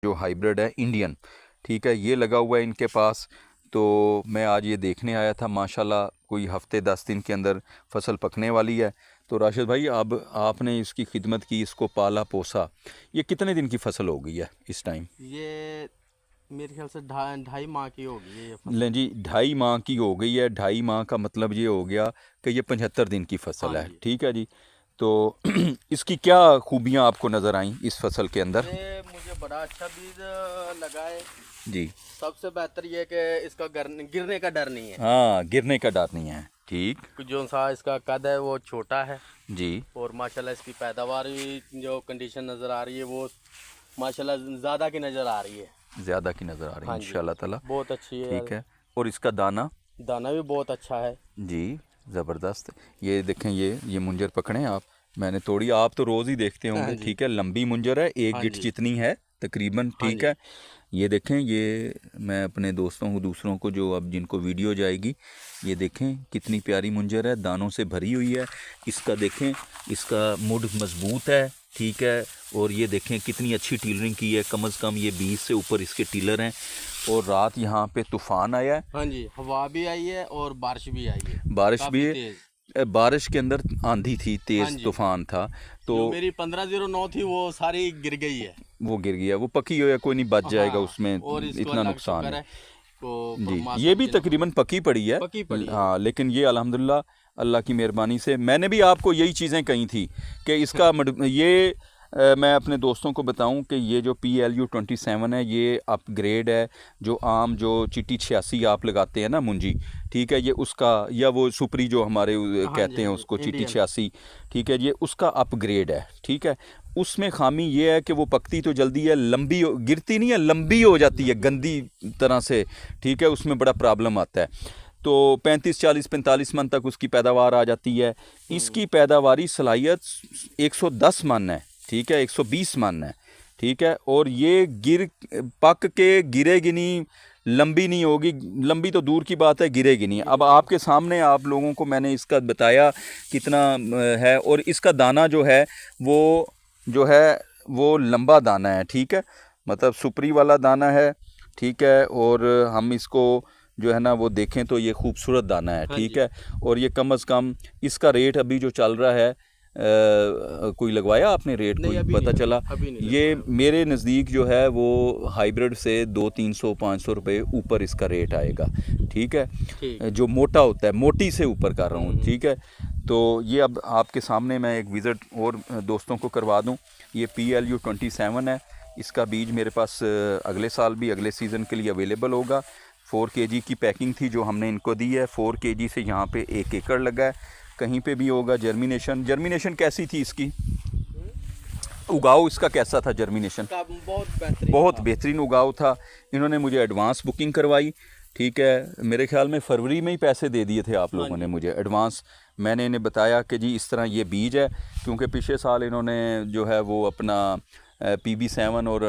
जो हाइब्रिड है इंडियन, ठीक है, ये लगा हुआ है इनके पास। तो मैं आज ये देखने आया था, माशाल्लाह कोई हफ्ते 10 दिन के अंदर फसल पकने वाली है। तो राशिद भाई, अब आपने इसकी खिदमत की, इसको पाला पोसा, ये कितने दिन की फसल हो गई है इस टाइम? ये मेरे ख्याल से 2.5 माह की होगी ये फसल। लें जी, 2.5 माह की हो गई है। 2.5 माह का मतलब ये हो गया कि ये 75 दिन की फसल हाँ है, जी। ठीक है जी। तो इसकी क्या खूबियाँ आपको नज़र आई इस फसल के अंदर? ये मुझे बड़ा अच्छा बीज लगा है जी। सबसे बेहतर ये कि इसका गिरने का डर नहीं है। हाँ, गिरने का डर नहीं है, ठीक। जो सा इसका कद है वो छोटा है जी। और माशाल्लाह इसकी पैदावार भी जो कंडीशन नज़र आ रही है वो माशाल्लाह ज़्यादा की नज़र आ रही है। ज़्यादा की नज़र आ रही है हाँ जी, इंशाल्लाह ताला, बहुत अच्छी है। ठीक है। और इसका दाना? दाना भी बहुत अच्छा है जी, ज़बरदस्त। ये देखें, ये मुंजर पकड़ें आप, मैंने तोड़ी, आप तो रोज़ ही देखते हाँ होंगे, जी। ठीक है। लंबी मुंजर है, एक हाँ गिट जी। जितनी है तकरीबन, हाँ ठीक जी। है। ये देखें, ये मैं अपने दोस्तों को, दूसरों को जो अब जिनको वीडियो जाएगी, ये देखें कितनी प्यारी मुंजर है, दानों से भरी हुई है। इसका देखें, इसका मुड मजबूत है, ठीक है। और ये देखें कितनी अच्छी टीलरिंग की है, कम से कम ये 20 से ऊपर इसके टीलर हैं। और रात यहाँ पे तूफ़ान आया है। हाँ जी, हवा भी आई है और बारिश भी आई है, बारिश भी काफ़ी है। तेज़। बारिश के अंदर आंधी थी, हाँ तेज़ जी, तूफान था। तो जो मेरी 1509 थी वो सारी गिर गई है। वो गिर गया, वो पकी हो या कोई नहीं, बच जाएगा हाँ, उसमें, और इसको इतना अल्लाह का नुकसान शुक्र है। है तो जी, ये मौसम भी की तकरीबन पकी पड़ी है। पकी पड़ी है। हाँ, लेकिन ये अल्हम्दुलिल्लाह अल्लाह की मेहरबानी से, मैंने भी आपको यही चीज़ें कही थी कि इसका ये मैं अपने दोस्तों को बताऊं कि ये जो PLU-27 है, ये अपग्रेड है। जो आम जो चिट्टी 86 आप लगाते हैं ना मुंजी, ठीक है, ये उसका, या वो सुपरी जो हमारे हाँ जी, कहते हैं हाँ जी, उसको, चिट्टी इंडियन। 86, ठीक है, ये उसका अपग्रेड है, ठीक है। उसमें खामी ये है कि वो पकती तो जल्दी है, लंबी गिरती नहीं है, लंबी हो जाती है गंदी तरह से, ठीक है, उसमें बड़ा प्रॉब्लम आता है। तो 35, 40, 45 मन तक उसकी पैदावार आ जाती है। इसकी पैदावारी सलाहियत 110 मन है, ठीक है, 120 मन है, ठीक है। और ये पक के गिरेगी नहीं, लंबी नहीं होगी, लंबी तो दूर की बात है, गिरेगी नहीं। अब आपके सामने आप लोगों को मैंने इसका बताया कितना है। और इसका दाना जो है वो लंबा दाना है, ठीक है, मतलब सुपरी वाला दाना है, ठीक है। और हम इसको जो है ना वो देखें तो ये खूबसूरत दाना है, हाँ ठीक जी। है। और ये कम से कम इसका रेट अभी जो चल रहा है, कोई लगवाया आपने रेट, नहीं, कोई अभी पता नहीं चला? अभी नहीं ये लगवाया। मेरे नज़दीक जो है वो हाइब्रिड से 200, 300, 500 रुपये ऊपर इसका रेट आएगा, ठीक ठीक। है। जो मोटा होता है, मोटी से ऊपर कर रहा हूँ, ठीक है। तो ये अब आपके सामने मैं एक विज़िट और दोस्तों को करवा दूँ। ये PLU-27 है। इसका बीज मेरे पास अगले साल भी, अगले सीज़न के लिए अवेलेबल होगा। 4 kg की पैकिंग थी जो हमने इनको दी है। 4 kg से यहाँ पे 1 एकड़ लगा है, कहीं पे भी होगा। जर्मिनेशन कैसी थी इसकी? उगाव इसका कैसा था? जर्मिनेशन बहुत बेहतरीन बहुत था। बेहतरीन उगाव था। इन्होंने मुझे एडवांस बुकिंग करवाई, ठीक है। मेरे ख्याल में फरवरी में ही पैसे दे दिए थे आप हाँ लोगों ने जी। मुझे एडवांस। मैंने इन्हें बताया कि जी इस तरह ये बीज है, क्योंकि पिछले साल इन्होंने जो है वो अपना PB7 और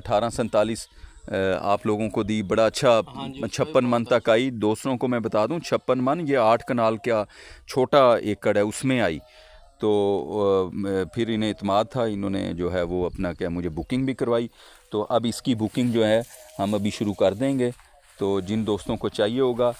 1847 आप लोगों को दी, बड़ा अच्छा। हाँ जी, उसका भी 56 मन बहुत तक अच्छा। आई। दूसरों को मैं बता दूं, 56 मन, ये 8 कनाल का छोटा एकड़ है, उसमें आई। तो फिर इन्हें इत्मीद था, इन्होंने जो है वो अपना क्या मुझे बुकिंग भी करवाई। तो अब इसकी बुकिंग जो है हम अभी शुरू कर देंगे। तो जिन दोस्तों को चाहिए होगा,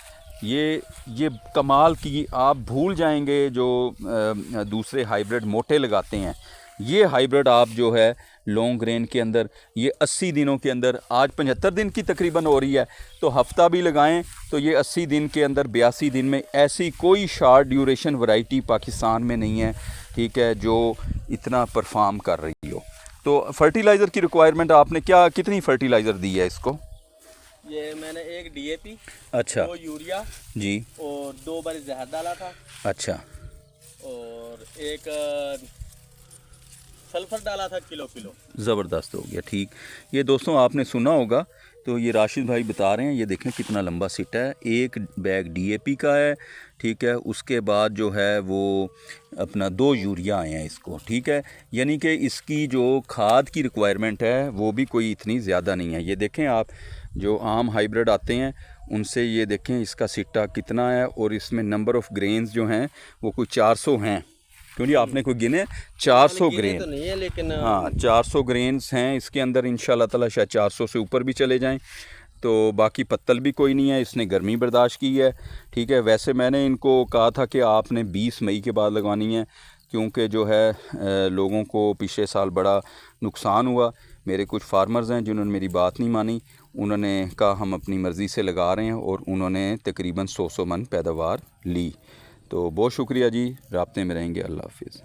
ये कमाल की, आप भूल जाएंगे जो दूसरे हाइब्रिड मोटे लगाते हैं। ये हाइब्रिड आप जो है लॉन्ग ग्रेन के अंदर, ये 80 दिनों के अंदर, आज 75 दिन की तकरीबन हो रही है, तो हफ्ता भी लगाएं तो ये 80 दिन के अंदर, 82 दिन में, ऐसी कोई शॉर्ट ड्यूरेशन वैरायटी पाकिस्तान में नहीं है, ठीक है, जो इतना परफॉर्म कर रही हो। तो फर्टिलाइज़र की रिक्वायरमेंट आपने कितनी फर्टिलाइज़र दी है इसको? ये मैंने एक DAP, अच्छा 2 यूरिया जी, और 2 बार जहर डाला था अच्छा, और एक सल्फर डाला था किलो। ज़बरदस्त हो गया, ठीक। ये दोस्तों आपने सुना होगा, तो ये राशिद भाई बता रहे हैं, ये देखें कितना लंबा सिटा है। एक बैग DAP का है, ठीक है। उसके बाद जो है वो अपना 2 यूरिया आए हैं इसको, ठीक है। यानी कि इसकी जो खाद की रिक्वायरमेंट है वो भी कोई इतनी ज़्यादा नहीं है। ये देखें आप, जो आम हाइब्रिड आते हैं उनसे ये देखें इसका सिट्टा कितना है, और इसमें नंबर ऑफ़ ग्रेन्स जो हैं वो कोई 400 हैं, क्योंकि आपने कोई गिने 400 गिने ग्रेन। तो नहीं है लेकिन हाँ 400 ग्रेन्स हैं इसके अंदर, इंशाल्लाह ताला शायद 400 से ऊपर भी चले जाएं। तो बाकी पत्तल भी कोई नहीं है, इसने गर्मी बर्दाश्त की है। ठीक है, वैसे मैंने इनको कहा था कि आपने 20 मई के बाद लगवानी है, क्योंकि जो है लोगों को पिछले साल बड़ा नुकसान हुआ। मेरे कुछ फार्मर्स हैं जिन्होंने मेरी बात नहीं मानी, उन्होंने कहा हम अपनी मर्ज़ी से लगा रहे हैं, और उन्होंने तकरीबन 100 मन पैदावार ली। तो बहुत शुक्रिया जी, राब्ते में रहेंगे। अल्लाह हाफिज़।